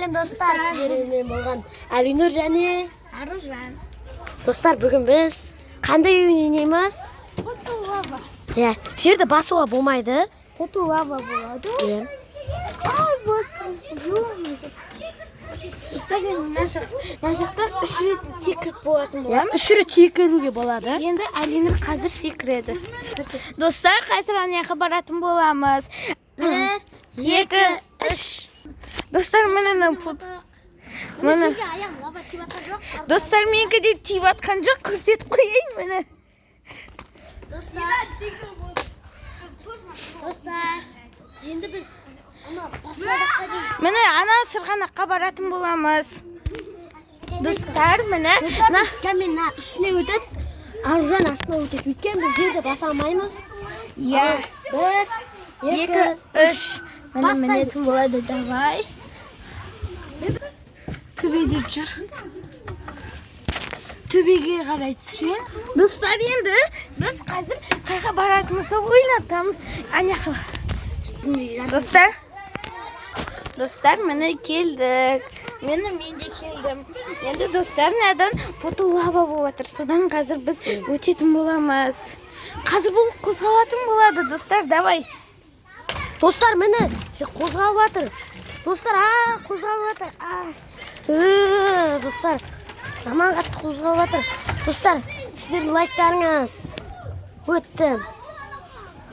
сәлем достар, сіздермен болған Әлинұр және Аружан. Достар, бүгін біз қандай ойын ойнаймыз? Фотолава. Иә, жерді басуға болмайды. Фотолава болады. Иә. Ай, басым. Достар, мына жақта 3 рет секіріп болатын Иә, боламыз. 3 рет секіруге болады. Енді Әлинұр қазір секіреді. Достар, қазір аяққа баратын боламыз. 1, 2, 3. Достар, міне Міне. Достар, менікі де тиіп атқан жоқ, көрсетіп қояйын міне. Достар, енді біз басмадаққа дейін. Міне ана сырғанаққа баратын боламыз. Достар, міне. Біз кәмен үстіне өтеді, Аружан астына өтеді. Өйткені біз жерді баса алмаймыз. Иә. 1, 2, 3. Міне мінетін болады, давай. Төбеде жүр. Төбеге қарай түсірейін. Достар, енді біз қазір қайға баратымызды ойнатамыз. Аяққа. Достар, міне келдік. Мен де келдім. Енді достар, надан фотолава болып жатыр. Содан қазір біз өтетін боламыз. Қазір бұл қозғалатын болады, достар, давай. Достар, міне қозғалып жатыр. Достар, қозғалып жатыр. Достар, жаман қатты қозғалып жатыр. Достар, сіздердің лайктарыңыз өтті.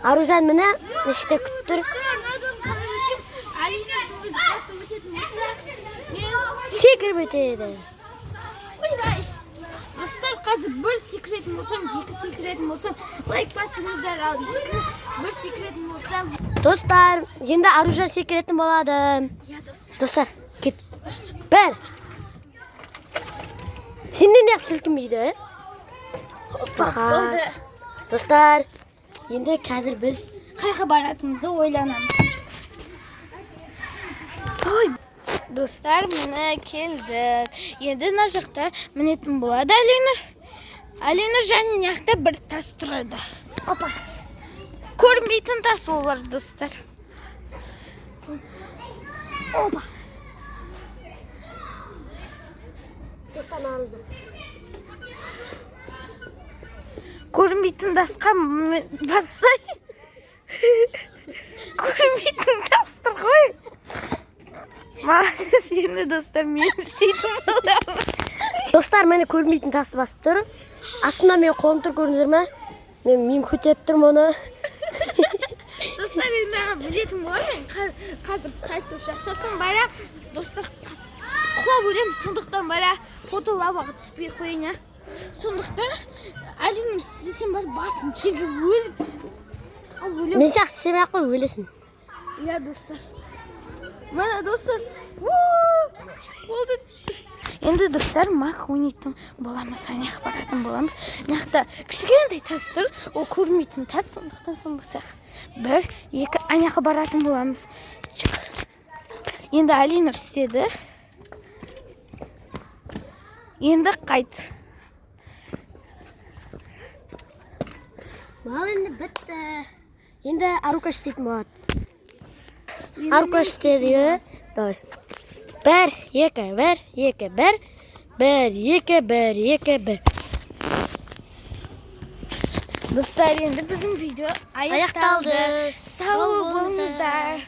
Аружан міне неште күттір. Секіріп өтеді. Достар, қазір бір секіретін болсам, 2 секіретін болсам, лайк басыңыздар, ал 1 секіретін болсам. Достар, енді Аружан секіретін болады. Достар, кет. 1. Сенде не сілкінбейді? Болды. Достар, енді қазір біз Қайға баратымызды ойланамыз. Достар, міне келдік. Енді мына жақта мінетін болады Әлинұр. Әлинұр және мына бір тас тұрады. Опа. Көрінбейтін тас олар, достар. Опа. Достар, нағылды. Көрінбейтін тасқа бассай. Көрінбейтін тастыр ғой. Мағыз енді достар, мен істейтін боламын. Достар, мені көрмейтін тасы басып тұр. Астында мен қолым тұр, көріңіздер ме? Мен көтеріп тұрмын оны. Достар, енді білетін боламын. Қазір сальто жасасам бара. Достар, құлап өлем. Сондықтан бара фотолаваға түспей қойын. Сондықтан Әлинұр істесем бар басым жерге өліп. Мен сияқты істемей ақ қой, өлесің. Иә, достар. Мына достар. Болды. Енді достар, мақ ойнайтын боламыз, аяқ баратын боламыз. Мақта кішкентай тас тұр, ол көрмейтін тас, сондықтан сон басақ. 1, 2, аяққа баратын боламыз. Енді Әлинұр істеді. Енді қайт. Мал енді бітті. Енді Арука істейтін болады. Арука істеді. 1, 2, 1, 2, 1. 1, 2, 1, 2, 1. Достар, енді біздің видео аяқталды. Сау болыңыздар.